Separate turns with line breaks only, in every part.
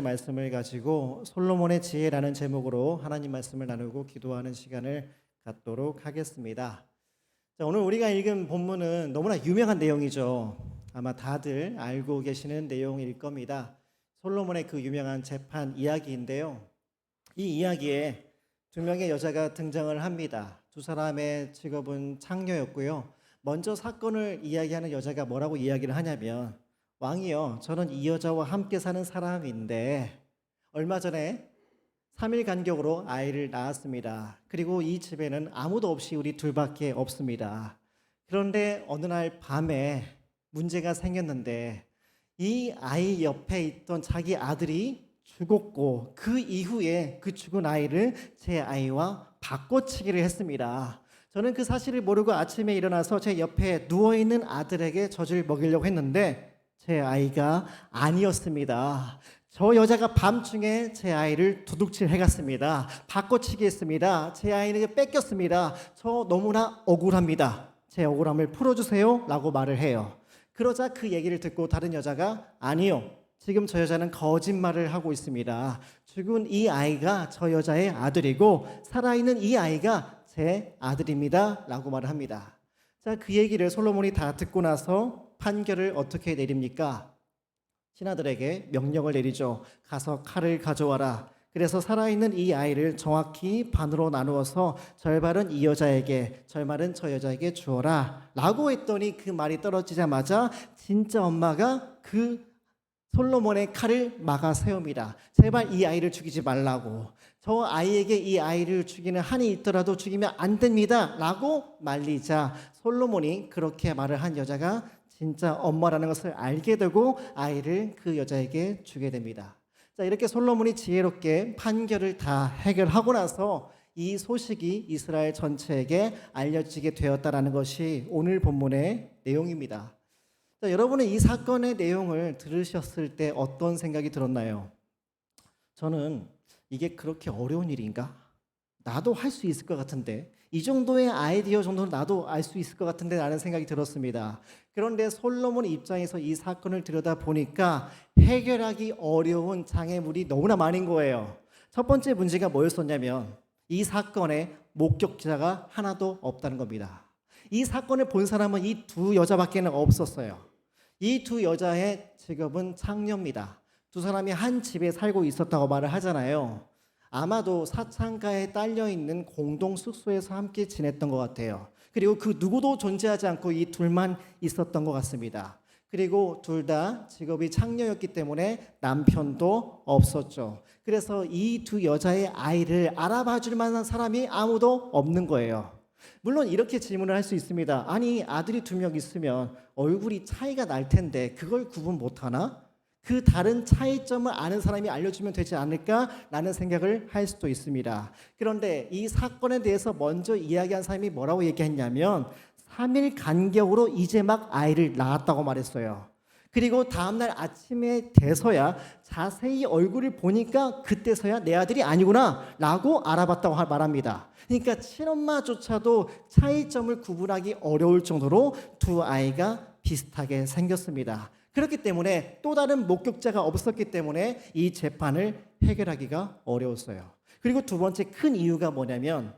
말씀을 가지고 솔로몬의 지혜라는 제목으로 하나님 말씀을 나누고 기도하는 시간을 갖도록 하겠습니다. 자, 오늘 우리가 읽은 본문은 너무나 유명한 내용이죠. 아마 다들 알고 계시는 내용일 겁니다. 솔로몬의 그 유명한 재판 이야기인데요. 이 이야기에 두 명의 여자가 등장을 합니다. 두 사람의 직업은 창녀였고요. 먼저 사건을 이야기하는 여자가 뭐라고 이야기를 하냐면, 왕이요, 저는 이 여자와 함께 사는 사람인데 얼마 전에 3일 간격으로 아이를 낳았습니다. 그리고 이 집에는 아무도 없이 우리 둘밖에 없습니다. 그런데 어느 날 밤에 문제가 생겼는데 이 아이 옆에 있던 자기 아들이 죽었고, 그 이후에 그 죽은 아이를 제 아이와 바꿔치기를 했습니다. 저는 그 사실을 모르고 아침에 일어나서 제 옆에 누워있는 아들에게 젖을 먹이려고 했는데 제 아이가 아니었습니다. 저 여자가 밤중에 제 아이를 도둑질 해갔습니다. 바꿔치기 했습니다. 제 아이는 뺏겼습니다. 저 너무나 억울합니다. 제 억울함을 풀어주세요 라고 말을 해요. 그러자 그 얘기를 듣고 다른 여자가, 아니요, 지금 저 여자는 거짓말을 하고 있습니다. 죽은 이 아이가 저 여자의 아들이고 살아있는 이 아이가 제 아들입니다 라고 말을 합니다. 자, 그 얘기를 솔로몬이 다 듣고 나서 판결을 어떻게 내립니까? 신하들에게 명령을 내리죠. 가서 칼을 가져와라. 그래서 살아있는 이 아이를 정확히 반으로 나누어서 절반은 이 여자에게, 절반은 저 여자에게 주어라 라고 했더니 그 말이 떨어지자마자 진짜 엄마가 그 솔로몬의 칼을 막아 세웁니다. 제발 이 아이를 죽이지 말라고. 저 아이에게 이 아이를 죽이는 한이 있더라도 죽이면 안 됩니다 라고 말리자 솔로몬이 그렇게 말을 한 여자가 진짜 엄마라는 것을 알게 되고 아이를 그 여자에게 주게 됩니다. 자, 이렇게 솔로몬이 지혜롭게 판결을 다 해결하고 나서 이 소식이 이스라엘 전체에게 알려지게 되었다라는 것이 오늘 본문의 내용입니다. 자, 여러분은 이 사건의 내용을 들으셨을 때 어떤 생각이 들었나요? 저는 이게 그렇게 어려운 일인가? 나도 할 수 있을 것 같은데, 이 정도의 아이디어 정도는 나도 알 수 있을 것 같은데 라는 생각이 들었습니다. 그런데 솔로몬 입장에서 이 사건을 들여다보니까 해결하기 어려운 장애물이 너무나 많은 거예요. 첫 번째 문제가 뭐였었냐면 이 사건에 목격자가 하나도 없다는 겁니다. 이 사건을 본 사람은 이 두 여자밖에 없었어요. 이 두 여자의 직업은 창녀입니다. 두 사람이 한 집에 살고 있었다고 말을 하잖아요. 아마도 사창가에 딸려있는 공동 숙소에서 함께 지냈던 것 같아요. 그리고 그 누구도 존재하지 않고 이 둘만 있었던 것 같습니다. 그리고 둘 다 직업이 창녀였기 때문에 남편도 없었죠. 그래서 이 두 여자의 아이를 알아봐 줄 만한 사람이 아무도 없는 거예요. 물론 이렇게 질문을 할 수 있습니다. 아니, 아들이 두 명 있으면 얼굴이 차이가 날 텐데 그걸 구분 못하나? 그 다른 차이점을 아는 사람이 알려주면 되지 않을까라는 생각을 할 수도 있습니다. 그런데 이 사건에 대해서 먼저 이야기한 사람이 뭐라고 얘기했냐면 3일 간격으로 이제 막 아이를 낳았다고 말했어요. 그리고 다음날 아침에 돼서야 자세히 얼굴을 보니까 그때서야 내 아들이 아니구나 라고 알아봤다고 말합니다. 그러니까 친엄마조차도 차이점을 구분하기 어려울 정도로 두 아이가 비슷하게 생겼습니다. 그렇기 때문에 또 다른 목격자가 없었기 때문에 이 재판을 해결하기가 어려웠어요. 그리고 두 번째 큰 이유가 뭐냐면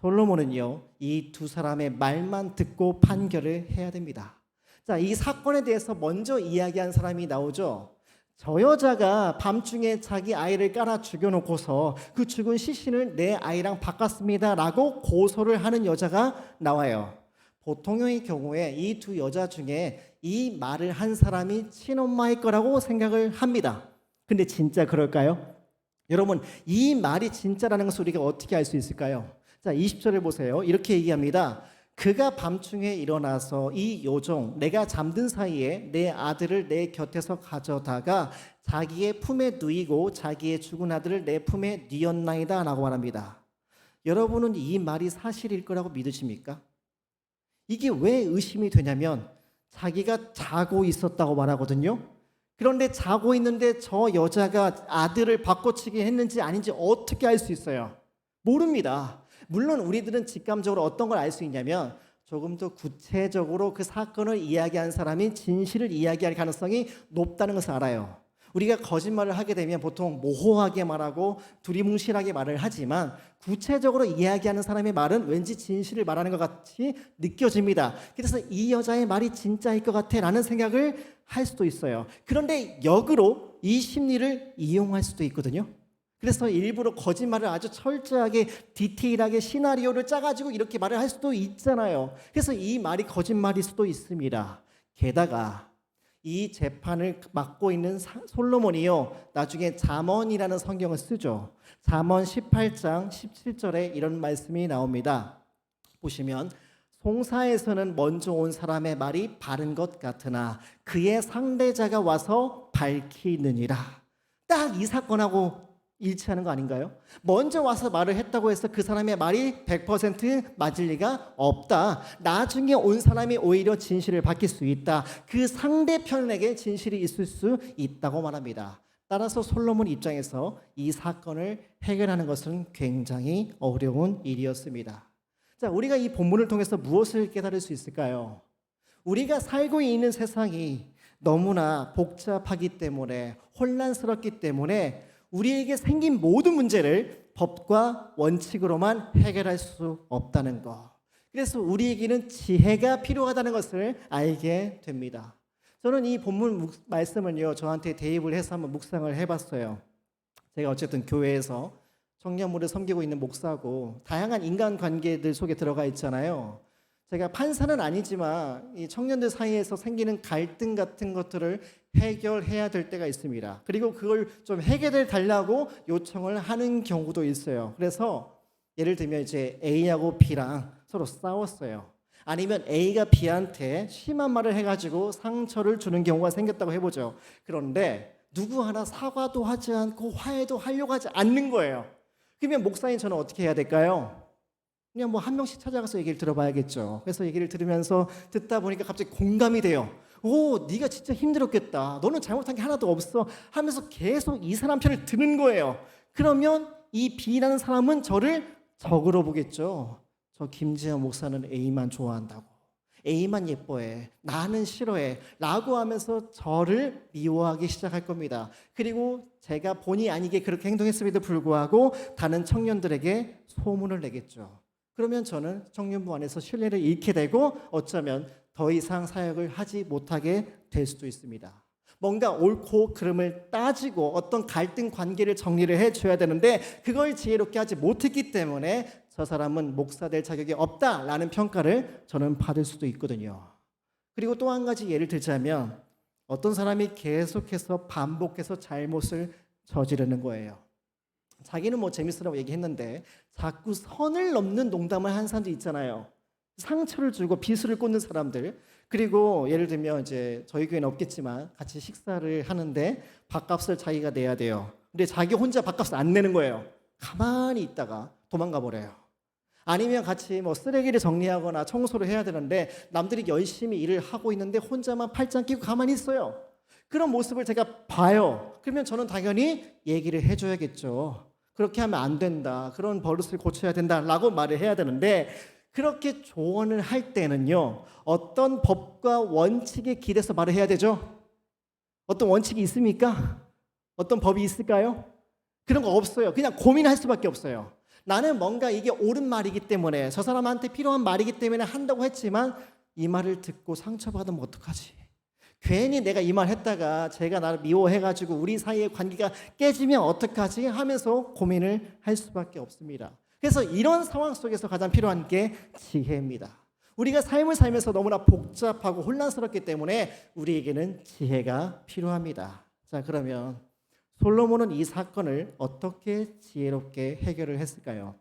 솔로몬은요, 이 두 사람의 말만 듣고 판결을 해야 됩니다. 자, 이 사건에 대해서 먼저 이야기한 사람이 나오죠. 저 여자가 밤중에 자기 아이를 깔아 죽여놓고서 그 죽은 시신을 내 아이랑 바꿨습니다 라고 고소를 하는 여자가 나와요. 보통의 경우에 이 두 여자 중에 이 말을 한 사람이 친엄마일 거라고 생각을 합니다. 근데 진짜 그럴까요? 여러분, 이 말이 진짜라는 것을 우리가 어떻게 알 수 있을까요? 자, 20절을 보세요. 이렇게 얘기합니다. 그가 밤중에 일어나서 이 요종, 내가 잠든 사이에 내 아들을 내 곁에서 가져다가 자기의 품에 누이고 자기의 죽은 아들을 내 품에 뉘었나이다 라고 말합니다. 여러분은 이 말이 사실일 거라고 믿으십니까? 이게 왜 의심이 되냐면 자기가 자고 있었다고 말하거든요. 그런데 자고 있는데 저 여자가 아들을 바꿔치기 했는지 아닌지 어떻게 알 수 있어요? 모릅니다. 물론 우리들은 직감적으로 어떤 걸 알 수 있냐면 조금 더 구체적으로 그 사건을 이야기한 사람이 진실을 이야기할 가능성이 높다는 것을 알아요. 우리가 거짓말을 하게 되면 보통 모호하게 말하고 두리뭉실하게 말을 하지만 구체적으로 이야기하는 사람의 말은 왠지 진실을 말하는 것 같이 느껴집니다. 그래서 이 여자의 말이 진짜일 것 같아 라는 생각을 할 수도 있어요. 그런데 역으로 이 심리를 이용할 수도 있거든요. 그래서 일부러 거짓말을 아주 철저하게 디테일하게 시나리오를 짜가지고 이렇게 말을 할 수도 있잖아요. 그래서 이 말이 거짓말일 수도 있습니다. 게다가 이 재판을 맡고 있는 솔로몬이요, 나중에 잠언이라는 성경을 쓰죠. 잠언 18장 17절에 이런 말씀이 나옵니다. 보시면 송사에서는 먼저 온 사람의 말이 바른 것 같으나 그의 상대자가 와서 밝히느니라. 딱 이 사건하고 일치하는 거 아닌가요? 먼저 와서 말을 했다고 해서 그 사람의 말이 100% 맞을 리가 없다. 나중에 온 사람이 오히려 진실을 밝힐 수 있다. 그 상대편에게 진실이 있을 수 있다고 말합니다. 따라서 솔로몬 입장에서 이 사건을 해결하는 것은 굉장히 어려운 일이었습니다. 자, 우리가 이 본문을 통해서 무엇을 깨달을 수 있을까요? 우리가 살고 있는 세상이 너무나 복잡하기 때문에, 혼란스럽기 때문에 우리에게 생긴 모든 문제를 법과 원칙으로만 해결할 수 없다는 것. 그래서 우리에게는 지혜가 필요하다는 것을 알게 됩니다. 저는 이 본문 말씀을요, 저한테 대입을 해서 한번 묵상을 해봤어요. 제가 어쨌든 교회에서 청년부를 섬기고 있는 목사고 다양한 인간관계들 속에 들어가 있잖아요. 제가 판사는 아니지만 이 청년들 사이에서 생기는 갈등 같은 것들을 해결해야 될 때가 있습니다. 그리고 그걸 좀 해결해 달라고 요청을 하는 경우도 있어요. 그래서 예를 들면 이제 A하고 B랑 서로 싸웠어요. 아니면 A가 B한테 심한 말을 해가지고 상처를 주는 경우가 생겼다고 해보죠. 그런데 누구 하나 사과도 하지 않고 화해도 하려고 하지 않는 거예요. 그러면 목사님 저는 어떻게 해야 될까요? 그냥 뭐 한 명씩 찾아가서 얘기를 들어봐야겠죠. 그래서 얘기를 들으면서 듣다 보니까 갑자기 공감이 돼요. 오, 네가 진짜 힘들었겠다. 너는 잘못한 게 하나도 없어 하면서 계속 이 사람 편을 드는 거예요. 그러면 이 B라는 사람은 저를 적으로 보겠죠. 저 김지현 목사는 A만 좋아한다고, A만 예뻐해, 나는 싫어해 라고 하면서 저를 미워하기 시작할 겁니다. 그리고 제가 본의 아니게 그렇게 행동했음에도 불구하고 다른 청년들에게 소문을 내겠죠. 그러면 저는 청년부 안에서 신뢰를 잃게 되고 어쩌면 더 이상 사역을 하지 못하게 될 수도 있습니다. 뭔가 옳고 그름을 따지고 어떤 갈등 관계를 정리를 해줘야 되는데 그걸 지혜롭게 하지 못했기 때문에 저 사람은 목사 될 자격이 없다라는 평가를 저는 받을 수도 있거든요. 그리고 또 한 가지 예를 들자면 어떤 사람이 계속해서 반복해서 잘못을 저지르는 거예요. 자기는 뭐 재밌으라고 얘기했는데 자꾸 선을 넘는 농담을 하는 사람들 있잖아요. 상처를 주고 비수를 꽂는 사람들. 그리고 예를 들면 이제 저희 교회는 없겠지만 같이 식사를 하는데 밥값을 자기가 내야 돼요. 근데 자기 혼자 밥값을 안 내는 거예요. 가만히 있다가 도망가 버려요. 아니면 같이 뭐 쓰레기를 정리하거나 청소를 해야 되는데 남들이 열심히 일을 하고 있는데 혼자만 팔짱 끼고 가만히 있어요. 그런 모습을 제가 봐요. 그러면 저는 당연히 얘기를 해줘야겠죠. 그렇게 하면 안 된다. 그런 버릇을 고쳐야 된다라고 말을 해야 되는데 그렇게 조언을 할 때는요. 어떤 법과 원칙에 기대서 말을 해야 되죠. 어떤 원칙이 있습니까? 어떤 법이 있을까요? 그런 거 없어요. 그냥 고민할 수밖에 없어요. 나는 뭔가 이게 옳은 말이기 때문에 저 사람한테 필요한 말이기 때문에 한다고 했지만 이 말을 듣고 상처받으면 어떡하지? 괜히 내가 이 말 했다가 제가 나를 미워해가지고 우리 사이의 관계가 깨지면 어떡하지? 하면서 고민을 할 수밖에 없습니다. 그래서 이런 상황 속에서 가장 필요한 게 지혜입니다. 우리가 삶을 살면서 너무나 복잡하고 혼란스럽기 때문에 우리에게는 지혜가 필요합니다. 자, 그러면 솔로몬은 이 사건을 어떻게 지혜롭게 해결을 했을까요?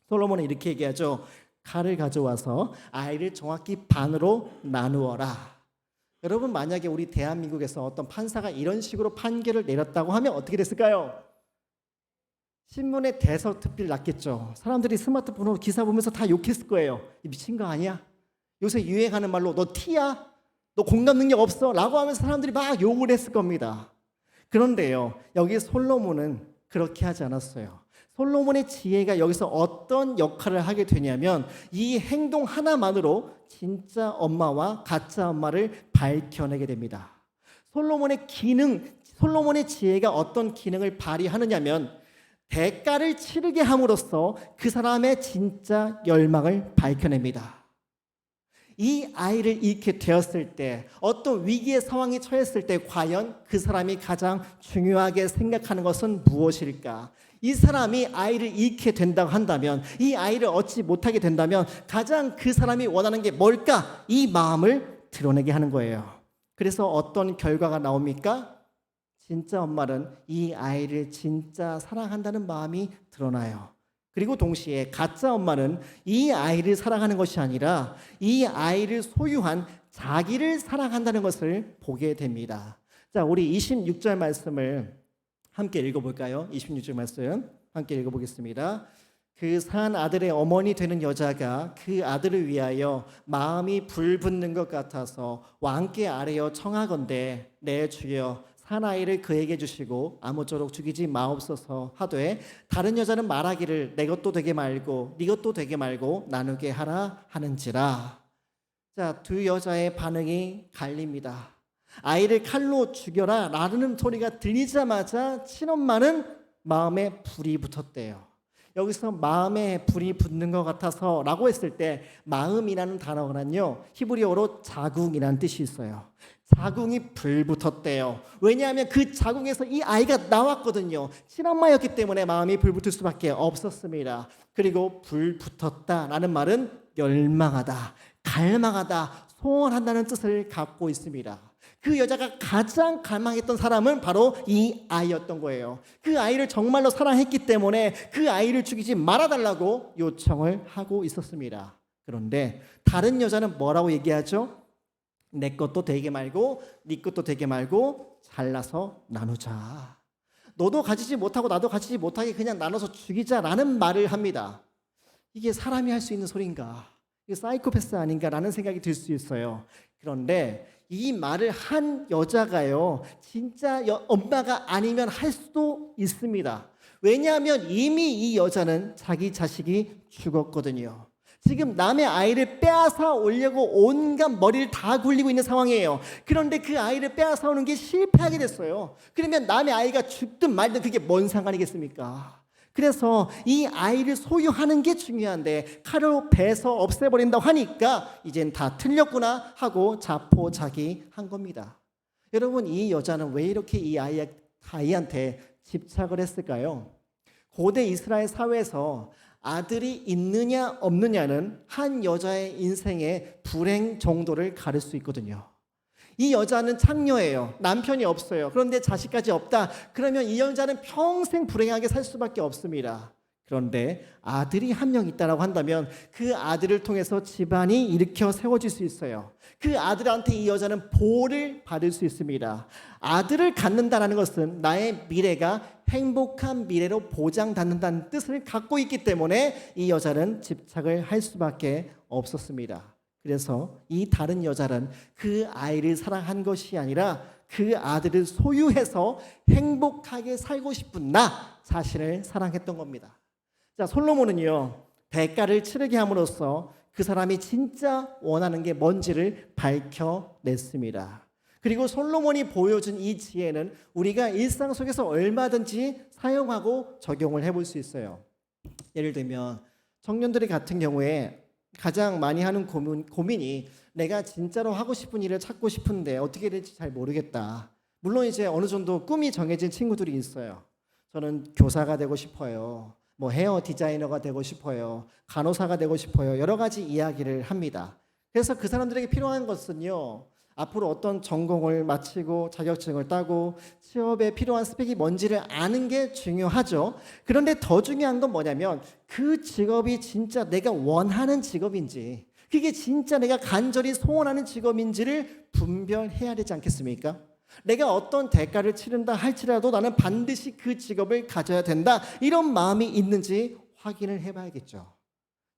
솔로몬은 이렇게 얘기하죠. 칼을 가져와서 아이를 정확히 반으로 나누어라. 여러분, 만약에 우리 대한민국에서 어떤 판사가 이런 식으로 판결을 내렸다고 하면 어떻게 됐을까요? 신문에 대서특필 났겠죠. 사람들이 스마트폰으로 기사 보면서 다 욕했을 거예요. 이 미친 거 아니야? 요새 유행하는 말로 너 T야? 너 공감 능력 없어? 라고 하면서 사람들이 막 욕을 했을 겁니다. 그런데요, 여기 솔로몬은 그렇게 하지 않았어요. 솔로몬의 지혜가 여기서 어떤 역할을 하게 되냐면 이 행동 하나만으로 진짜 엄마와 가짜 엄마를 밝혀내게 됩니다. 솔로몬의 지혜가 어떤 기능을 발휘하느냐면 대가를 치르게 함으로써 그 사람의 진짜 열망을 밝혀냅니다. 이 아이를 잃게 되었을 때, 어떤 위기의 상황에 처했을 때 과연 그 사람이 가장 중요하게 생각하는 것은 무엇일까? 이 사람이 아이를 잃게 된다고 한다면, 이 아이를 얻지 못하게 된다면 가장 그 사람이 원하는 게 뭘까? 이 마음을 드러내게 하는 거예요. 그래서 어떤 결과가 나옵니까? 진짜 엄마는 이 아이를 진짜 사랑한다는 마음이 드러나요. 그리고 동시에 가짜 엄마는 이 아이를 사랑하는 것이 아니라 이 아이를 소유한 자기를 사랑한다는 것을 보게 됩니다. 자, 우리 26절 말씀을 함께 읽어볼까요? 26절 말씀 함께 읽어보겠습니다. 그 산 아들의 어머니 되는 여자가 그 아들을 위하여 마음이 불붙는 것 같아서 왕께 아뢰어 청하건대 내 주여 사나이를 그에게 주시고 아무쪼록 죽이지 마옵소서 하되 다른 여자는 말하기를 내 것도 되게 말고 네 것도 되게 말고 나누게 하라 하는지라. 자, 두 여자의 반응이 갈립니다. 아이를 칼로 죽여라 라는 소리가 들리자마자 친엄마는 마음에 불이 붙었대요. 여기서 마음에 불이 붙는 것 같아서 라고 했을 때 마음이라는 단어는요 히브리어로 자궁이라는 뜻이 있어요. 자궁이 불붙었대요. 왜냐하면 그 자궁에서 이 아이가 나왔거든요. 친엄마였기 때문에 마음이 불붙을 수밖에 없었습니다. 그리고 불붙었다라는 말은 열망하다, 갈망하다, 소원한다는 뜻을 갖고 있습니다. 그 여자가 가장 갈망했던 사람은 바로 이 아이였던 거예요. 그 아이를 정말로 사랑했기 때문에 그 아이를 죽이지 말아달라고 요청을 하고 있었습니다. 그런데 다른 여자는 뭐라고 얘기하죠? 내 것도 되게 말고 네 것도 되게 말고 잘라서 나누자. 너도 가지지 못하고 나도 가지지 못하게 그냥 나눠서 죽이자라는 말을 합니다. 이게 사람이 할 수 있는 소리인가? 이게 사이코패스 아닌가라는 생각이 들 수 있어요. 그런데 이 말을 한 여자가요 진짜 엄마가 아니면 할 수도 있습니다. 왜냐하면 이미 이 여자는 자기 자식이 죽었거든요. 지금 남의 아이를 빼앗아 오려고 온갖 머리를 다 굴리고 있는 상황이에요. 그런데 그 아이를 빼앗아 오는 게 실패하게 됐어요. 그러면 남의 아이가 죽든 말든 그게 뭔 상관이겠습니까? 그래서 이 아이를 소유하는 게 중요한데 칼로 베서 없애버린다고 하니까 이젠 다 틀렸구나 하고 자포자기한 겁니다. 여러분, 이 여자는 왜 이렇게 이 아이한테 집착을 했을까요? 고대 이스라엘 사회에서 아들이 있느냐 없느냐는 한 여자의 인생의 불행 정도를 가릴 수 있거든요. 이 여자는 창녀예요. 남편이 없어요. 그런데 자식까지 없다. 그러면 이 여자는 평생 불행하게 살 수밖에 없습니다. 그런데 아들이 한 명 있다라고 한다면 그 아들을 통해서 집안이 일으켜 세워질 수 있어요. 그 아들한테 이 여자는 보호를 받을 수 있습니다. 아들을 갖는다는 것은 나의 미래가 행복한 미래로 보장받는다는 뜻을 갖고 있기 때문에 이 여자는 집착을 할 수밖에 없었습니다. 그래서 이 다른 여자는 그 아이를 사랑한 것이 아니라 그 아들을 소유해서 행복하게 살고 싶은 나 자신을 사랑했던 겁니다. 자, 솔로몬은요 대가를 치르게 함으로써 그 사람이 진짜 원하는 게 뭔지를 밝혀냈습니다. 그리고 솔로몬이 보여준 이 지혜는 우리가 일상 속에서 얼마든지 사용하고 적용을 해볼 수 있어요. 예를 들면 청년들이 같은 경우에 가장 많이 하는 고민이 내가 진짜로 하고 싶은 일을 찾고 싶은데 어떻게 될지 잘 모르겠다. 물론 이제 어느 정도 꿈이 정해진 친구들이 있어요. 저는 교사가 되고 싶어요. 뭐 헤어 디자이너가 되고 싶어요. 간호사가 되고 싶어요. 여러 가지 이야기를 합니다. 그래서 그 사람들에게 필요한 것은요. 앞으로 어떤 전공을 마치고 자격증을 따고 취업에 필요한 스펙이 뭔지를 아는 게 중요하죠. 그런데 더 중요한 건 뭐냐면 그 직업이 진짜 내가 원하는 직업인지 그게 진짜 내가 간절히 소원하는 직업인지를 분별해야 되지 않겠습니까? 내가 어떤 대가를 치른다 할지라도 나는 반드시 그 직업을 가져야 된다 이런 마음이 있는지 확인을 해봐야겠죠.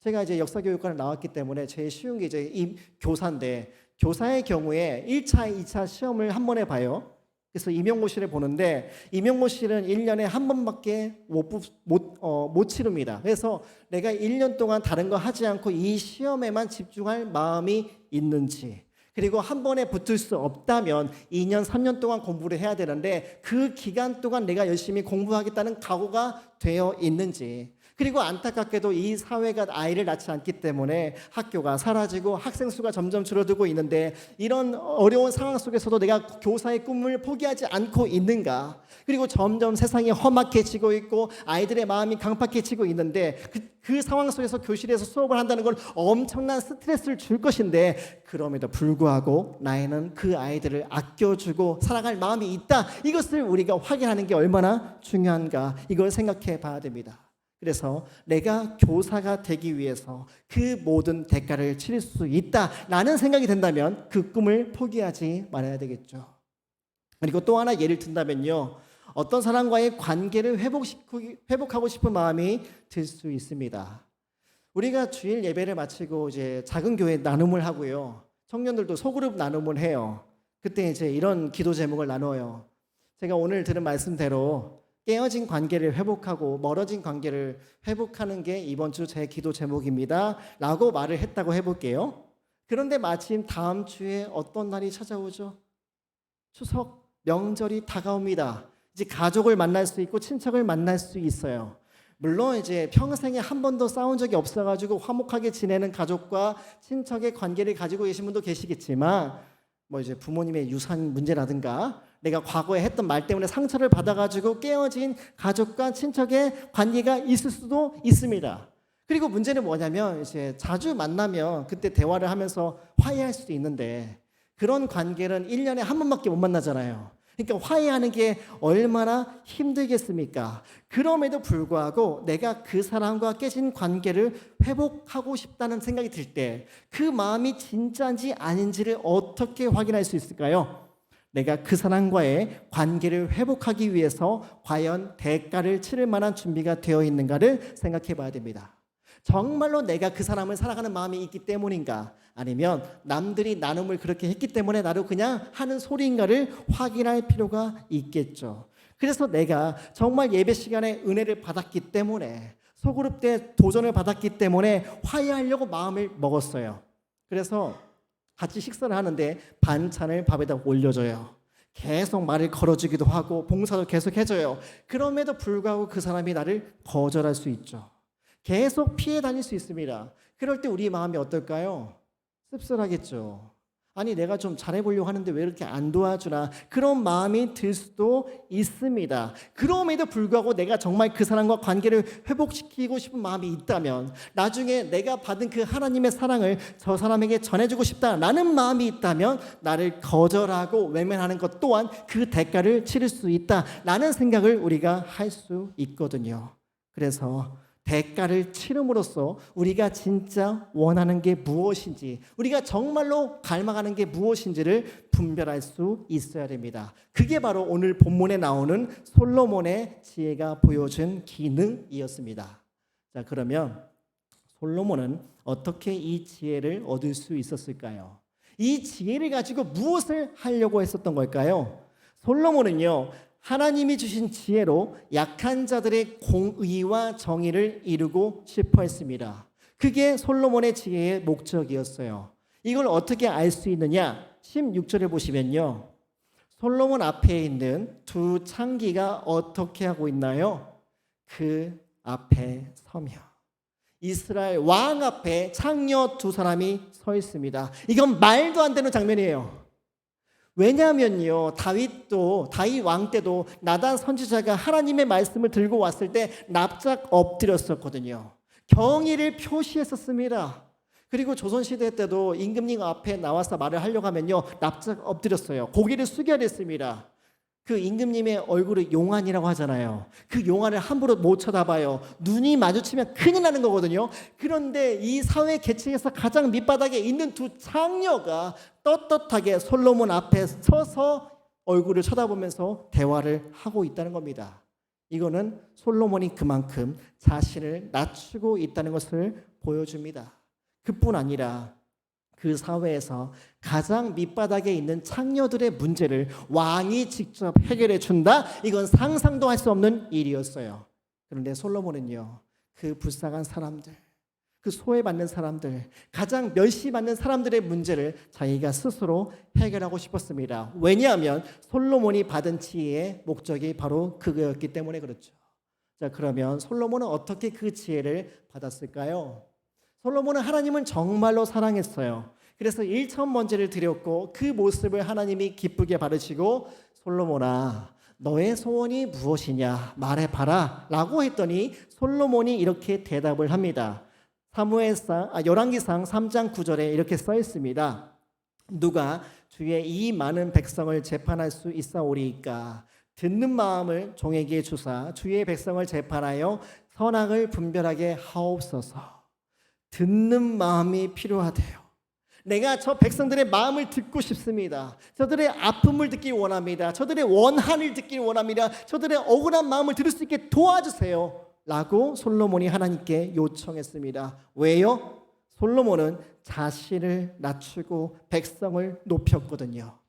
제가 이제 역사교육과를 나왔기 때문에 제일 쉬운 게 이제 이 교사인데 교사의 경우에 1차, 2차 시험을 한 번에 봐요. 그래서 임용고시를 보는데 임용고시는 1년에 한 번밖에 못 치릅니다. 그래서 내가 1년 동안 다른 거 하지 않고 이 시험에만 집중할 마음이 있는지 그리고 한 번에 붙을 수 없다면 2년, 3년 동안 공부를 해야 되는데 그 기간 동안 내가 열심히 공부하겠다는 각오가 되어 있는지, 그리고 안타깝게도 이 사회가 아이를 낳지 않기 때문에 학교가 사라지고 학생 수가 점점 줄어들고 있는데 이런 어려운 상황 속에서도 내가 교사의 꿈을 포기하지 않고 있는가? 그리고 점점 세상이 험악해지고 있고 아이들의 마음이 강팍해지고 있는데 그 상황 속에서 교실에서 수업을 한다는 건 엄청난 스트레스를 줄 것인데 그럼에도 불구하고 나에는 그 아이들을 아껴주고 사랑할 마음이 있다. 이것을 우리가 확인하는 게 얼마나 중요한가, 이걸 생각해 봐야 됩니다. 그래서 내가 교사가 되기 위해서 그 모든 대가를 치를 수 있다라는 생각이 든다면 그 꿈을 포기하지 말아야 되겠죠. 그리고 또 하나 예를 든다면요, 어떤 사람과의 관계를 회복하고 싶은 마음이 들 수 있습니다. 우리가 주일 예배를 마치고 이제 작은 교회 나눔을 하고요, 청년들도 소그룹 나눔을 해요. 그때 이제 이런 기도 제목을 나눠요. 제가 오늘 들은 말씀대로 깨어진 관계를 회복하고 멀어진 관계를 회복하는 게 이번 주 제 기도 제목입니다 라고 말을 했다고 해볼게요. 그런데 마침 다음 주에 어떤 날이 찾아오죠? 추석 명절이 다가옵니다. 이제 가족을 만날 수 있고 친척을 만날 수 있어요. 물론 이제 평생에 한 번도 싸운 적이 없어가지고 화목하게 지내는 가족과 친척의 관계를 가지고 계신 분도 계시겠지만 뭐 이제 부모님의 유산 문제라든가 내가 과거에 했던 말 때문에 상처를 받아가지고 깨어진 가족과 친척의 관계가 있을 수도 있습니다. 그리고 문제는 뭐냐면 이제 자주 만나면 그때 대화를 하면서 화해할 수도 있는데 그런 관계는 1년에 한 번밖에 못 만나잖아요. 그러니까 화해하는 게 얼마나 힘들겠습니까? 그럼에도 불구하고 내가 그 사람과 깨진 관계를 회복하고 싶다는 생각이 들 때 그 마음이 진짜인지 아닌지를 어떻게 확인할 수 있을까요? 내가 그 사람과의 관계를 회복하기 위해서 과연 대가를 치를 만한 준비가 되어 있는가를 생각해 봐야 됩니다. 정말로 내가 그 사람을 사랑하는 마음이 있기 때문인가, 아니면 남들이 나눔을 그렇게 했기 때문에 나도 그냥 하는 소리인가를 확인할 필요가 있겠죠. 그래서 내가 정말 예배 시간에 은혜를 받았기 때문에, 소그룹 때 도전을 받았기 때문에 화해하려고 마음을 먹었어요. 그래서 같이 식사를 하는데 반찬을 밥에다 올려줘요. 계속 말을 걸어주기도 하고 봉사도 계속 해줘요. 그럼에도 불구하고 그 사람이 나를 거절할 수 있죠. 계속 피해 다닐 수 있습니다. 그럴 때 우리 마음이 어떨까요? 씁쓸하겠죠. 아니 내가 좀 잘해보려고 하는데 왜 이렇게 안 도와주나, 그런 마음이 들 수도 있습니다. 그럼에도 불구하고 내가 정말 그 사람과 관계를 회복시키고 싶은 마음이 있다면, 나중에 내가 받은 그 하나님의 사랑을 저 사람에게 전해주고 싶다라는 마음이 있다면 나를 거절하고 외면하는 것 또한 그 대가를 치를 수 있다라는 생각을 우리가 할 수 있거든요. 그래서 대가를 치름으로써 우리가 진짜 원하는 게 무엇인지, 우리가 정말로 갈망하는 게 무엇인지를 분별할 수 있어야 됩니다. 그게 바로 오늘 본문에 나오는 솔로몬의 지혜가 보여준 기능이었습니다. 자, 그러면 솔로몬은 어떻게 이 지혜를 얻을 수 있었을까요? 이 지혜를 가지고 무엇을 하려고 했었던 걸까요? 솔로몬은요, 하나님이 주신 지혜로 약한 자들의 공의와 정의를 이루고 싶어 했습니다. 그게 솔로몬의 지혜의 목적이었어요. 이걸 어떻게 알 수 있느냐? 16절을 보시면요, 솔로몬 앞에 있는 두 창기가 어떻게 하고 있나요? 그 앞에 서며 이스라엘 왕 앞에 창녀 두 사람이 서 있습니다. 이건 말도 안 되는 장면이에요. 왜냐하면요, 다윗 왕 때도 나단 선지자가 하나님의 말씀을 들고 왔을 때 납작 엎드렸었거든요. 경의를 표시했었습니다. 그리고 조선시대 때도 임금님 앞에 나와서 말을 하려고 하면요, 납작 엎드렸어요. 고개를 숙여야 됐습니다. 그 임금님의 얼굴을 용안이라고 하잖아요. 그 용안을 함부로 못 쳐다봐요. 눈이 마주치면 큰일 나는 거거든요. 그런데 이 사회 계층에서 가장 밑바닥에 있는 두 창녀가 떳떳하게 솔로몬 앞에 서서 얼굴을 쳐다보면서 대화를 하고 있다는 겁니다. 이거는 솔로몬이 그만큼 자신을 낮추고 있다는 것을 보여줍니다. 그뿐 아니라 그 사회에서 가장 밑바닥에 있는 창녀들의 문제를 왕이 직접 해결해 준다? 이건 상상도 할 수 없는 일이었어요. 그런데 솔로몬은요, 그 불쌍한 사람들, 그 소외받는 사람들, 가장 멸시받는 사람들의 문제를 자기가 스스로 해결하고 싶었습니다. 왜냐하면 솔로몬이 받은 지혜의 목적이 바로 그거였기 때문에 그렇죠. 자, 그러면 솔로몬은 어떻게 그 지혜를 받았을까요? 솔로몬은 하나님을 정말로 사랑했어요. 그래서 일천번제를 드렸고 그 모습을 하나님이 기쁘게 받으시고 솔로몬아 너의 소원이 무엇이냐 말해봐라 라고 했더니 솔로몬이 이렇게 대답을 합니다. 열왕기상 3장 9절에 이렇게 써 있습니다. 누가 주의 이 많은 백성을 재판할 수 있사오리이까 듣는 마음을 종에게 주사 주의 백성을 재판하여 선악을 분별하게 하옵소서. 듣는 마음이 필요하대요. 내가 저 백성들의 마음을 듣고 싶습니다. 저들의 아픔을 듣기 원합니다. 저들의 원한을 듣기 원합니다. 저들의 억울한 마음을 들을 수 있게 도와주세요 라고 솔로몬이 하나님께 요청했습니다. 왜요? 솔로몬은 자신을 낮추고 백성을 높였거든요.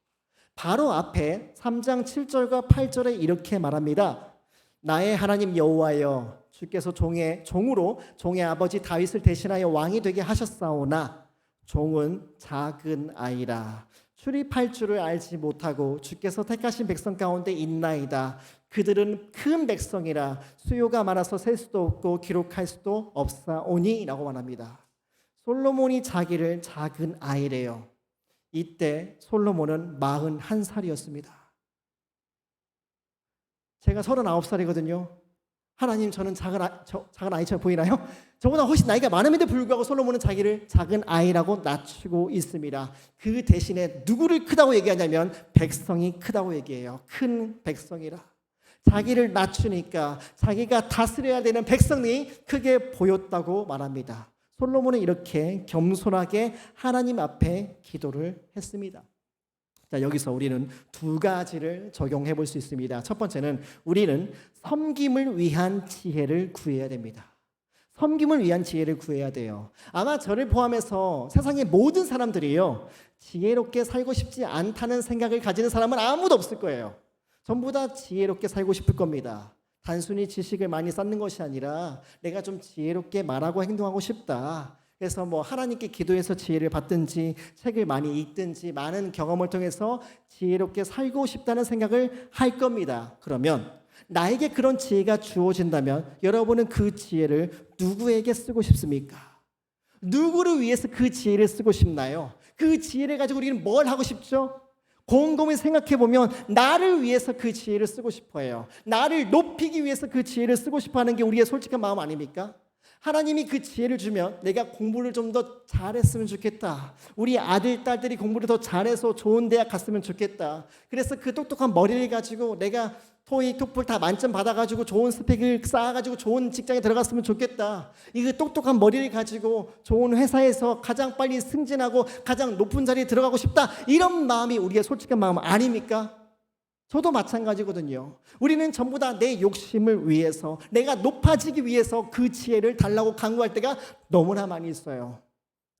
바로 앞에 3장 7절과 8절에 이렇게 말합니다. 나의 하나님 여호와여 주께서 종으로 종의 아버지 다윗을 대신하여 왕이 되게 하셨사오나 종은 작은 아이라 출입할 줄을 알지 못하고 주께서 택하신 백성 가운데 있나이다. 그들은 큰 백성이라 수요가 많아서 셀 수도 없고 기록할 수도 없사오니 라고 말합니다. 솔로몬이 자기를 작은 아이래요. 이때 솔로몬은 41살이었습니다. 제가 39살이거든요. 하나님 저는 작은 아이처럼 보이나요? 저보다 훨씬 나이가 많음에도 불구하고 솔로몬은 자기를 작은 아이라고 낮추고 있습니다. 그 대신에 누구를 크다고 얘기하냐면 백성이 크다고 얘기해요. 큰 백성이라. 자기를 낮추니까 자기가 다스려야 되는 백성이 크게 보였다고 말합니다. 솔로몬은 이렇게 겸손하게 하나님 앞에 기도를 했습니다. 자, 여기서 우리는 두 가지를 적용해 볼 수 있습니다. 첫 번째는 우리는 섬김을 위한 지혜를 구해야 됩니다. 섬김을 위한 지혜를 구해야 돼요. 아마 저를 포함해서 세상의 모든 사람들이요, 지혜롭게 살고 싶지 않다는 생각을 가지는 사람은 아무도 없을 거예요. 전부 다 지혜롭게 살고 싶을 겁니다. 단순히 지식을 많이 쌓는 것이 아니라 내가 좀 지혜롭게 말하고 행동하고 싶다. 그래서 하나님께 기도해서 지혜를 받든지 책을 많이 읽든지 많은 경험을 통해서 지혜롭게 살고 싶다는 생각을 할 겁니다. 그러면 나에게 그런 지혜가 주어진다면 여러분은 그 지혜를 누구에게 쓰고 싶습니까? 누구를 위해서 그 지혜를 쓰고 싶나요? 그 지혜를 가지고 우리는 뭘 하고 싶죠? 곰곰이 생각해 보면 나를 위해서 그 지혜를 쓰고 싶어요. 나를 높이기 위해서 그 지혜를 쓰고 싶어하는 게 우리의 솔직한 마음 아닙니까? 하나님이 그 지혜를 주면 내가 공부를 좀 더 잘했으면 좋겠다. 우리 아들, 딸들이 공부를 더 잘해서 좋은 대학 갔으면 좋겠다. 그래서 그 똑똑한 머리를 가지고 내가 토익, 토플 다 만점 받아가지고 좋은 스펙을 쌓아가지고 좋은 직장에 들어갔으면 좋겠다. 이 똑똑한 머리를 가지고 좋은 회사에서 가장 빨리 승진하고 가장 높은 자리에 들어가고 싶다. 이런 마음이 우리의 솔직한 마음 아닙니까? 저도 마찬가지거든요. 우리는 전부 다 내 욕심을 위해서, 내가 높아지기 위해서 그 지혜를 달라고 간구할 때가 너무나 많이 있어요.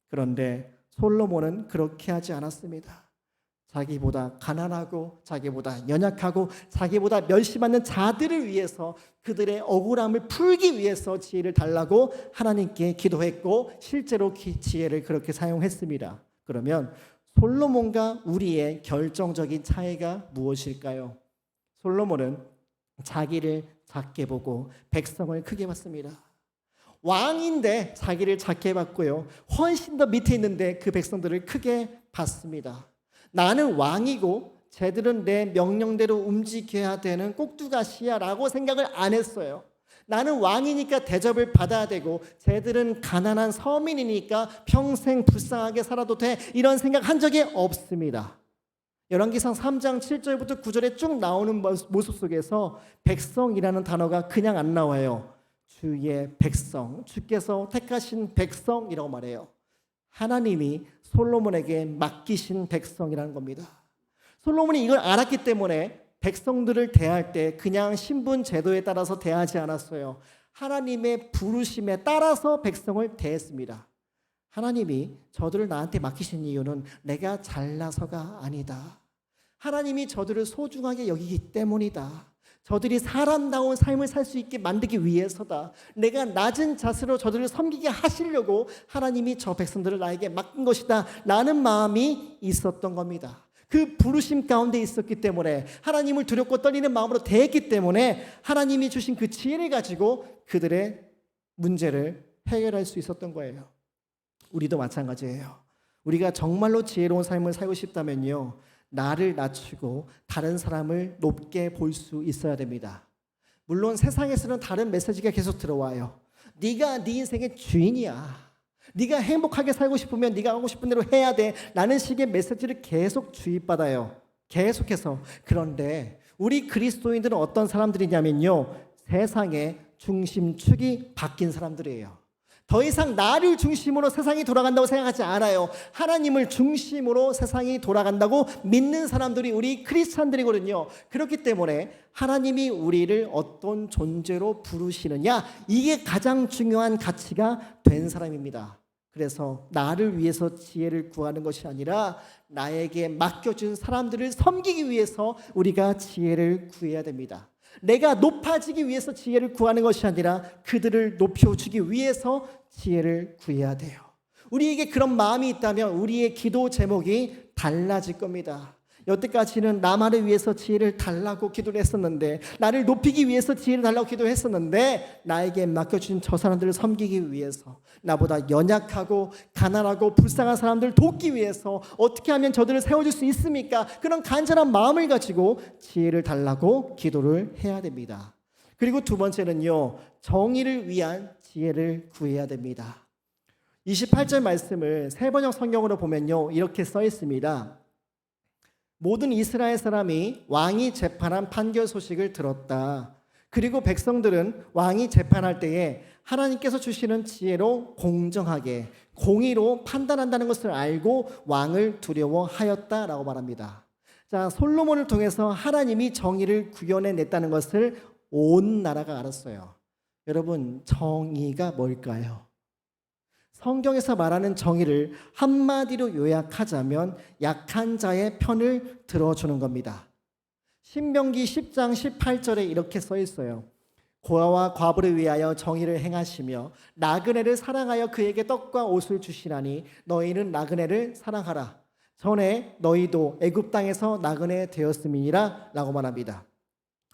그런데 솔로몬은 그렇게 하지 않았습니다. 자기보다 가난하고 자기보다 연약하고 자기보다 멸시받는 자들을 위해서, 그들의 억울함을 풀기 위해서 지혜를 달라고 하나님께 기도했고 실제로 지혜를 그렇게 사용했습니다. 그러면 솔로몬과 우리의 결정적인 차이가 무엇일까요? 솔로몬은 자기를 작게 보고 백성을 크게 봤습니다. 왕인데 자기를 작게 봤고요, 훨씬 더 밑에 있는데 그 백성들을 크게 봤습니다. 나는 왕이고 쟤들은 내 명령대로 움직여야 되는 꼭두가시야 라고 생각을 안 했어요. 나는 왕이니까 대접을 받아야 되고 쟤들은 가난한 서민이니까 평생 불쌍하게 살아도 돼, 이런 생각 한 적이 없습니다. 열왕기상 3장 7절부터 9절에 쭉 나오는 모습 속에서 백성이라는 단어가 그냥 안 나와요. 주의 백성, 주께서 택하신 백성이라고 말해요. 하나님이 솔로몬에게 맡기신 백성이라는 겁니다. 솔로몬이 이걸 알았기 때문에 백성들을 대할 때 그냥 신분 제도에 따라서 대하지 않았어요. 하나님의 부르심에 따라서 백성을 대했습니다. 하나님이 저들을 나한테 맡기신 이유는 내가 잘나서가 아니다. 하나님이 저들을 소중하게 여기기 때문이다. 저들이 사람다운 삶을 살 수 있게 만들기 위해서다. 내가 낮은 자세로 저들을 섬기게 하시려고 하나님이 저 백성들을 나에게 맡긴 것이다 라는 마음이 있었던 겁니다. 그 부르심 가운데 있었기 때문에, 하나님을 두렵고 떨리는 마음으로 대했기 때문에 하나님이 주신 그 지혜를 가지고 그들의 문제를 해결할 수 있었던 거예요. 우리도 마찬가지예요. 우리가 정말로 지혜로운 삶을 살고 싶다면요, 나를 낮추고 다른 사람을 높게 볼 수 있어야 됩니다. 물론 세상에서는 다른 메시지가 계속 들어와요. 네가 네 인생의 주인이야. 네가 행복하게 살고 싶으면 네가 하고 싶은 대로 해야 돼 라는 식의 메시지를 계속 주입받아요. 계속해서. 그런데 우리 그리스도인들은 어떤 사람들이냐면요, 세상의 중심축이 바뀐 사람들이에요. 더 이상 나를 중심으로 세상이 돌아간다고 생각하지 않아요. 하나님을 중심으로 세상이 돌아간다고 믿는 사람들이 우리 크리스찬들이거든요. 그렇기 때문에 하나님이 우리를 어떤 존재로 부르시느냐, 이게 가장 중요한 가치가 된 사람입니다. 그래서 나를 위해서 지혜를 구하는 것이 아니라 나에게 맡겨준 사람들을 섬기기 위해서 우리가 지혜를 구해야 됩니다. 내가 높아지기 위해서 지혜를 구하는 것이 아니라 그들을 높여주기 위해서 지혜를 구해야 돼요. 우리에게 그런 마음이 있다면 우리의 기도 제목이 달라질 겁니다. 여태까지는 나만을 위해서 지혜를 달라고 기도를 했었는데, 나를 높이기 위해서 지혜를 달라고 기도했었는데, 나에게 맡겨준 저 사람들을 섬기기 위해서, 나보다 연약하고 가난하고 불쌍한 사람들을 돕기 위해서 어떻게 하면 저들을 세워줄 수 있습니까? 그런 간절한 마음을 가지고 지혜를 달라고 기도를 해야 됩니다. 그리고 두 번째는요, 정의를 위한 지혜를 구해야 됩니다. 28절 말씀을 세번역 성경으로 보면요, 이렇게 써 있습니다. 모든 이스라엘 사람이 왕이 재판한 판결 소식을 들었다. 그리고 백성들은 왕이 재판할 때에 하나님께서 주시는 지혜로 공정하게, 공의로 판단한다는 것을 알고 왕을 두려워하였다라고 말합니다. 자, 솔로몬을 통해서 하나님이 정의를 구현해냈다는 것을 온 나라가 알았어요. 여러분, 정의가 뭘까요? 성경에서 말하는 정의를 한마디로 요약하자면 약한 자의 편을 들어주는 겁니다. 신명기 10장 18절에 이렇게 써 있어요. 고아와 과부를 위하여 정의를 행하시며 나그네를 사랑하여 그에게 떡과 옷을 주시나니 너희는 나그네를 사랑하라. 전에 너희도 애굽 땅에서 나그네 되었음이니라 라고 말합니다.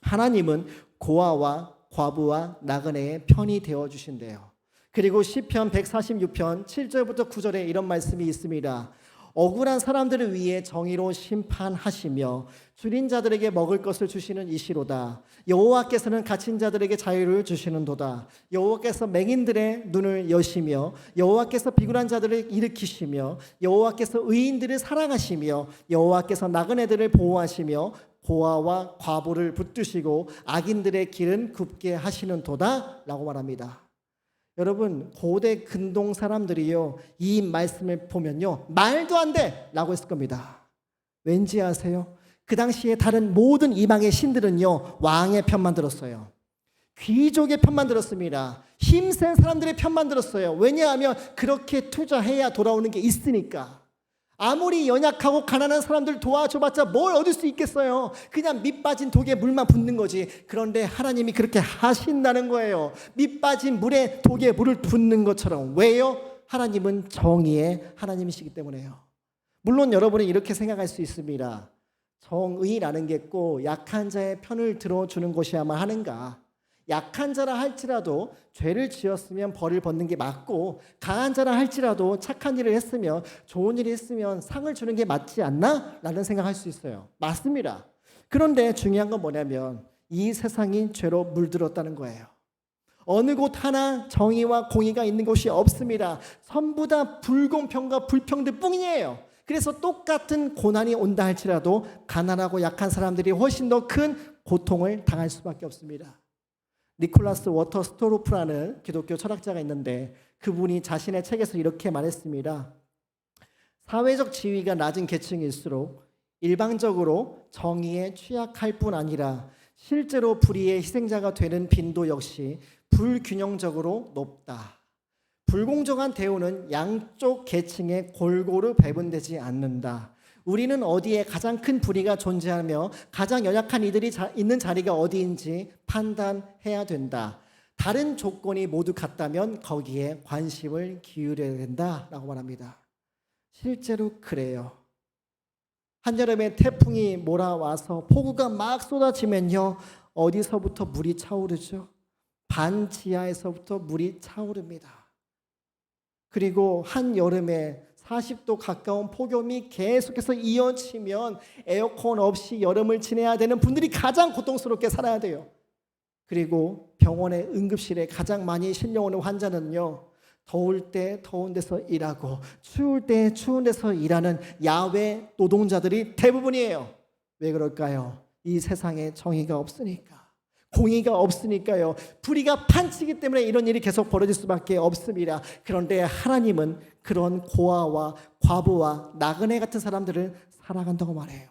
하나님은 고아와 과부와 나그네의 편이 되어주신대요. 그리고 시편 146편 7절부터 9절에 이런 말씀이 있습니다. 억울한 사람들을 위해 정의로 심판하시며 줄인 자들에게 먹을 것을 주시는 이시로다. 여호와께서는 갇힌 자들에게 자유를 주시는도다. 여호와께서 맹인들의 눈을 여시며 여호와께서 비굴한 자들을 일으키시며 여호와께서 의인들을 사랑하시며 여호와께서 나그네들을 보호하시며 고아와 과부를 붙드시고 악인들의 길은 굽게 하시는도다 라고 말합니다. 여러분, 고대 근동 사람들이요, 이 말씀을 보면요, 말도 안 돼! 라고 했을 겁니다. 왠지 아세요? 그 당시에 다른 모든 이방의 신들은요, 왕의 편만 들었어요. 귀족의 편만 들었습니다. 힘센 사람들의 편만 들었어요. 왜냐하면 그렇게 투자해야 돌아오는 게 있으니까. 아무리 연약하고 가난한 사람들 도와줘봤자 뭘 얻을 수 있겠어요. 그냥 밑 빠진 독에 물만 붓는 거지. 그런데 하나님이 그렇게 하신다는 거예요. 밑 빠진 물에 독에 물을 붓는 것처럼. 왜요? 하나님은 정의의 하나님이시기 때문에요. 물론 여러분은 이렇게 생각할 수 있습니다. 정의라는 게 꼭 약한 자의 편을 들어주는 것이야만 하는가? 약한 자라 할지라도 죄를 지었으면 벌을 받는 게 맞고, 강한 자라 할지라도 착한 일을 했으면, 좋은 일을 했으면 상을 주는 게 맞지 않나? 라는 생각할 수 있어요. 맞습니다. 그런데 중요한 건 뭐냐면 이 세상이 죄로 물들었다는 거예요. 어느 곳 하나 정의와 공의가 있는 곳이 없습니다. 전부 다 불공평과 불평등 뿐이에요. 그래서 똑같은 고난이 온다 할지라도 가난하고 약한 사람들이 훨씬 더 큰 고통을 당할 수밖에 없습니다. 니콜라스 워터스토로프라는 기독교 철학자가 있는데, 그분이 자신의 책에서 이렇게 말했습니다. 사회적 지위가 낮은 계층일수록 일방적으로 정의에 취약할 뿐 아니라 실제로 불의의 희생자가 되는 빈도 역시 불균형적으로 높다. 불공정한 대우는 양쪽 계층에 골고루 배분되지 않는다. 우리는 어디에 가장 큰 불의가 존재하며 가장 연약한 이들이 있는 자리가 어디인지 판단해야 된다. 다른 조건이 모두 같다면 거기에 관심을 기울여야 된다라고 말합니다. 실제로 그래요. 한여름에 태풍이 몰아와서 폭우가 막 쏟아지면요, 어디서부터 물이 차오르죠? 반 지하에서부터 물이 차오릅니다. 그리고 한여름에 40도 가까운 폭염이 계속해서 이어지면 에어컨 없이 여름을 지내야 되는 분들이 가장 고통스럽게 살아야 돼요. 그리고 병원의 응급실에 가장 많이 실려오는 환자는요, 더울 때 더운 데서 일하고 추울 때 추운 데서 일하는 야외 노동자들이 대부분이에요. 왜 그럴까요? 이 세상에 정의가 없으니까, 공의가 없으니까요. 불의가 판치기 때문에 이런 일이 계속 벌어질 수밖에 없습니다. 그런데 하나님은 그런 고아와 과부와 나그네 같은 사람들을 사랑한다고 말해요.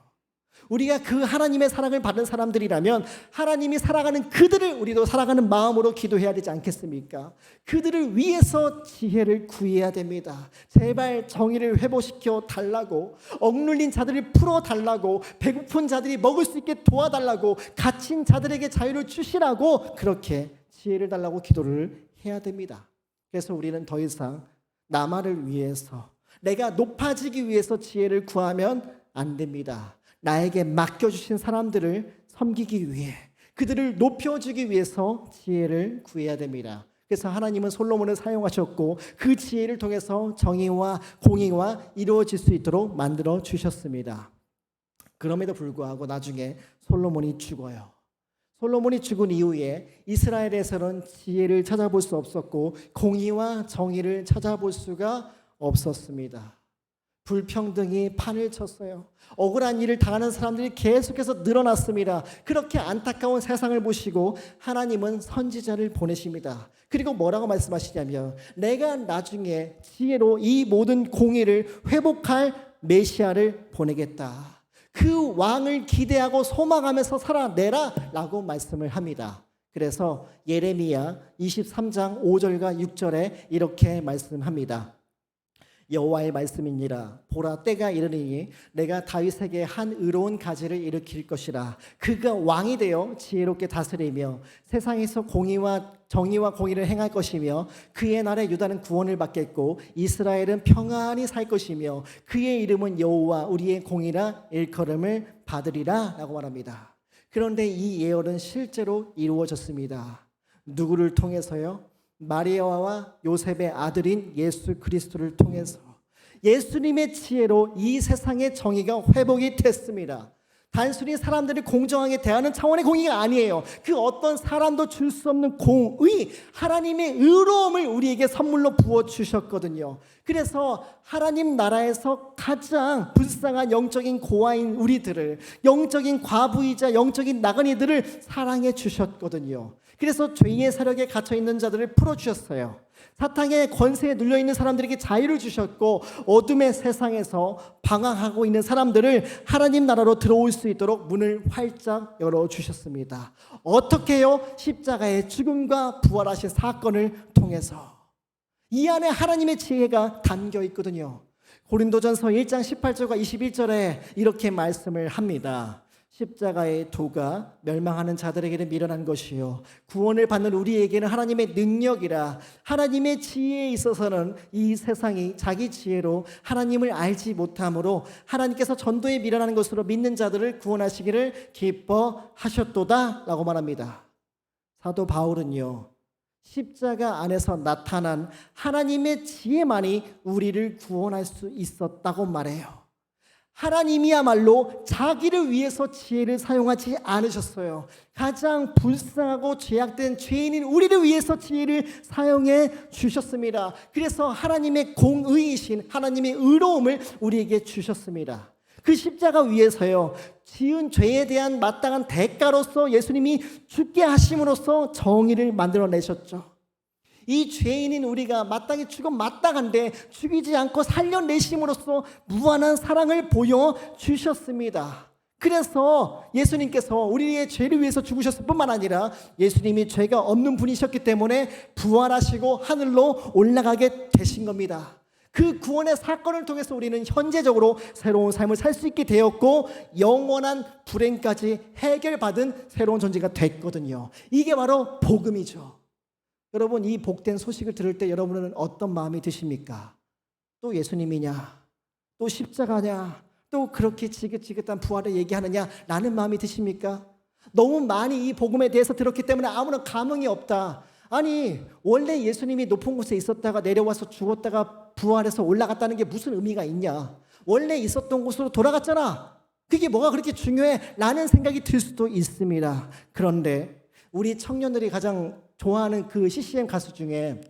우리가 그 하나님의 사랑을 받은 사람들이라면 하나님이 사랑하는 그들을 우리도 사랑하는 마음으로 기도해야 되지 않겠습니까? 그들을 위해서 지혜를 구해야 됩니다. 제발 정의를 회복시켜 달라고, 억눌린 자들을 풀어 달라고, 배고픈 자들이 먹을 수 있게 도와달라고, 갇힌 자들에게 자유를 주시라고, 그렇게 지혜를 달라고 기도를 해야 됩니다. 그래서 우리는 더 이상 나만을 위해서, 내가 높아지기 위해서 지혜를 구하면 안 됩니다. 나에게 맡겨주신 사람들을 섬기기 위해, 그들을 높여주기 위해서 지혜를 구해야 됩니다. 그래서 하나님은 솔로몬을 사용하셨고 그 지혜를 통해서 정의와 공의가 이루어질 수 있도록 만들어 주셨습니다. 그럼에도 불구하고 나중에 솔로몬이 죽어요. 솔로몬이 죽은 이후에 이스라엘에서는 지혜를 찾아볼 수 없었고 공의와 정의를 찾아볼 수가 없었습니다. 불평등이 판을 쳤어요. 억울한 일을 당하는 사람들이 계속해서 늘어났습니다. 그렇게 안타까운 세상을 보시고 하나님은 선지자를 보내십니다. 그리고 뭐라고 말씀하시냐면, 내가 나중에 지혜로 이 모든 공의를 회복할 메시아를 보내겠다. 그 왕을 기대하고 소망하면서 살아내라 라고 말씀을 합니다. 그래서 예레미야 23장 5절과 6절에 이렇게 말씀합니다. 여호와의 말씀이니라. 보라, 때가 이르리니 내가 다윗에게 한 의로운 가지를 일으킬 것이라. 그가 왕이 되어 지혜롭게 다스리며 세상에서 공의와 정의와 공의를 행할 것이며 그의 날에 유다는 구원을 받겠고 이스라엘은 평안히 살 것이며 그의 이름은 여호와 우리의 공의라 일컬음을 받으리라 라고 말합니다. 그런데 이 예언은 실제로 이루어졌습니다. 누구를 통해서요? 마리아와 요셉의 아들인 예수 그리스도를 통해서 예수님의 지혜로 이 세상의 정의가 회복이 됐습니다. 단순히 사람들을 공정하게 대하는 차원의 공의가 아니에요. 그 어떤 사람도 줄 수 없는 공의, 하나님의 의로움을 우리에게 선물로 부어주셨거든요. 그래서 하나님 나라에서 가장 불쌍한 영적인 고아인 우리들을, 영적인 과부이자 영적인 나그네들을 사랑해 주셨거든요. 그래서 죄의 세력에 갇혀있는 자들을 풀어주셨어요. 사탄의 권세에 눌려있는 사람들에게 자유를 주셨고 어둠의 세상에서 방황하고 있는 사람들을 하나님 나라로 들어올 수 있도록 문을 활짝 열어주셨습니다. 어떻게 해요? 십자가의 죽음과 부활하신 사건을 통해서. 이 안에 하나님의 지혜가 담겨 있거든요. 고린도전서 1장 18절과 21절에 이렇게 말씀을 합니다. 십자가의 도가 멸망하는 자들에게는 미련한 것이요 구원을 받는 우리에게는 하나님의 능력이라. 하나님의 지혜에 있어서는 이 세상이 자기 지혜로 하나님을 알지 못하므로 하나님께서 전도에 미련한 것으로 믿는 자들을 구원하시기를 기뻐하셨도다 라고 말합니다. 사도 바울은요, 십자가 안에서 나타난 하나님의 지혜만이 우리를 구원할 수 있었다고 말해요. 하나님이야말로 자기를 위해서 지혜를 사용하지 않으셨어요. 가장 불쌍하고 죄악된 죄인인 우리를 위해서 지혜를 사용해 주셨습니다. 그래서 하나님의 공의이신 하나님의 의로움을 우리에게 주셨습니다. 그 십자가 위에서요, 지은 죄에 대한 마땅한 대가로서 예수님이 죽게 하심으로써 정의를 만들어내셨죠. 이 죄인인 우리가 마땅히 죽어 마땅한데 죽이지 않고 살려내심으로써 무한한 사랑을 보여주셨습니다. 그래서 예수님께서 우리의 죄를 위해서 죽으셨을 뿐만 아니라 예수님이 죄가 없는 분이셨기 때문에 부활하시고 하늘로 올라가게 되신 겁니다. 그 구원의 사건을 통해서 우리는 현재적으로 새로운 삶을 살 수 있게 되었고 영원한 불행까지 해결받은 새로운 존재가 됐거든요. 이게 바로 복음이죠. 여러분, 이 복된 소식을 들을 때 여러분은 어떤 마음이 드십니까? 또 예수님이냐? 또 십자가냐? 또 그렇게 지긋지긋한 부활을 얘기하느냐? 라는 마음이 드십니까? 너무 많이 이 복음에 대해서 들었기 때문에 아무런 감흥이 없다. 아니, 원래 예수님이 높은 곳에 있었다가 내려와서 죽었다가 부활해서 올라갔다는 게 무슨 의미가 있냐? 원래 있었던 곳으로 돌아갔잖아. 그게 뭐가 그렇게 중요해? 라는 생각이 들 수도 있습니다. 그런데 우리 청년들이 가장 좋아하는 그 CCM 가수 중에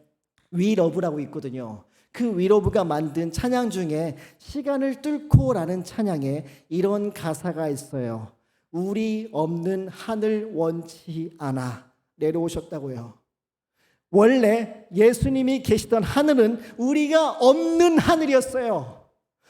위러브라고 있거든요. 그 위러브가 만든 찬양 중에 시간을 뚫고라는 찬양에 이런 가사가 있어요. 우리 없는 하늘 원치 않아. 내려오셨다고요. 원래 예수님이 계시던 하늘은 우리가 없는 하늘이었어요.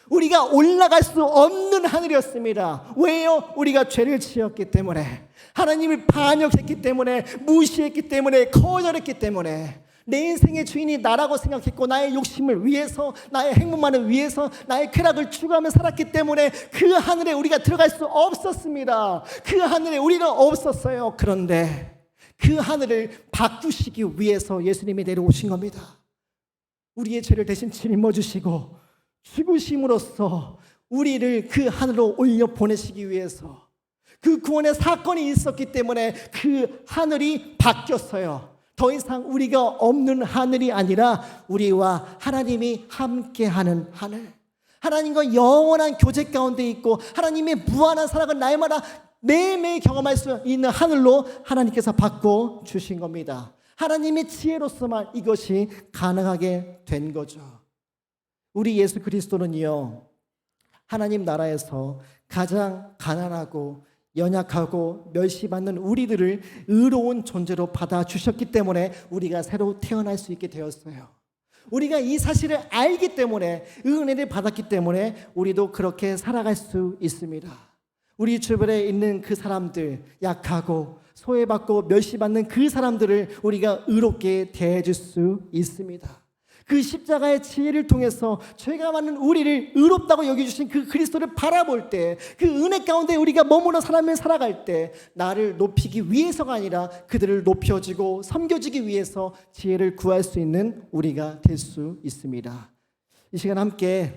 우리가 올라갈 수 없는 하늘이었습니다. 왜요? 우리가 죄를 지었기 때문에, 하나님을 반역했기 때문에, 무시했기 때문에, 거절했기 때문에, 내 인생의 주인이 나라고 생각했고 나의 욕심을 위해서, 나의 행복만을 위해서, 나의 쾌락을 추구하며 살았기 때문에 그 하늘에 우리가 들어갈 수 없었습니다. 그 하늘에 우리가 없었어요. 그런데 그 하늘을 바꾸시기 위해서 예수님이 내려오신 겁니다. 우리의 죄를 대신 짊어지시고 죽으심으로써 우리를 그 하늘로 올려 보내시기 위해서, 그 구원의 사건이 있었기 때문에 그 하늘이 바뀌었어요. 더 이상 우리가 없는 하늘이 아니라 우리와 하나님이 함께하는 하늘, 하나님과 영원한 교제 가운데 있고 하나님의 무한한 사랑을 날마다 매일매일 경험할 수 있는 하늘로 하나님께서 바꿔주신 겁니다. 하나님의 지혜로서만 이것이 가능하게 된 거죠. 우리 예수 그리스도는요, 하나님 나라에서 가장 가난하고 연약하고 멸시받는 우리들을 의로운 존재로 받아주셨기 때문에 우리가 새로 태어날 수 있게 되었어요. 우리가 이 사실을 알기 때문에, 은혜를 받았기 때문에 우리도 그렇게 살아갈 수 있습니다. 우리 주변에 있는 그 사람들, 약하고 소외받고 멸시받는 그 사람들을 우리가 의롭게 대해줄 수 있습니다. 그 십자가의 지혜를 통해서 죄가 많은 우리를 의롭다고 여겨주신 그 그리스도를 바라볼 때, 그 은혜 가운데 우리가 머무는 삶을 살아갈 때 나를 높이기 위해서가 아니라 그들을 높여주고 섬겨주기 위해서 지혜를 구할 수 있는 우리가 될 수 있습니다. 이 시간 함께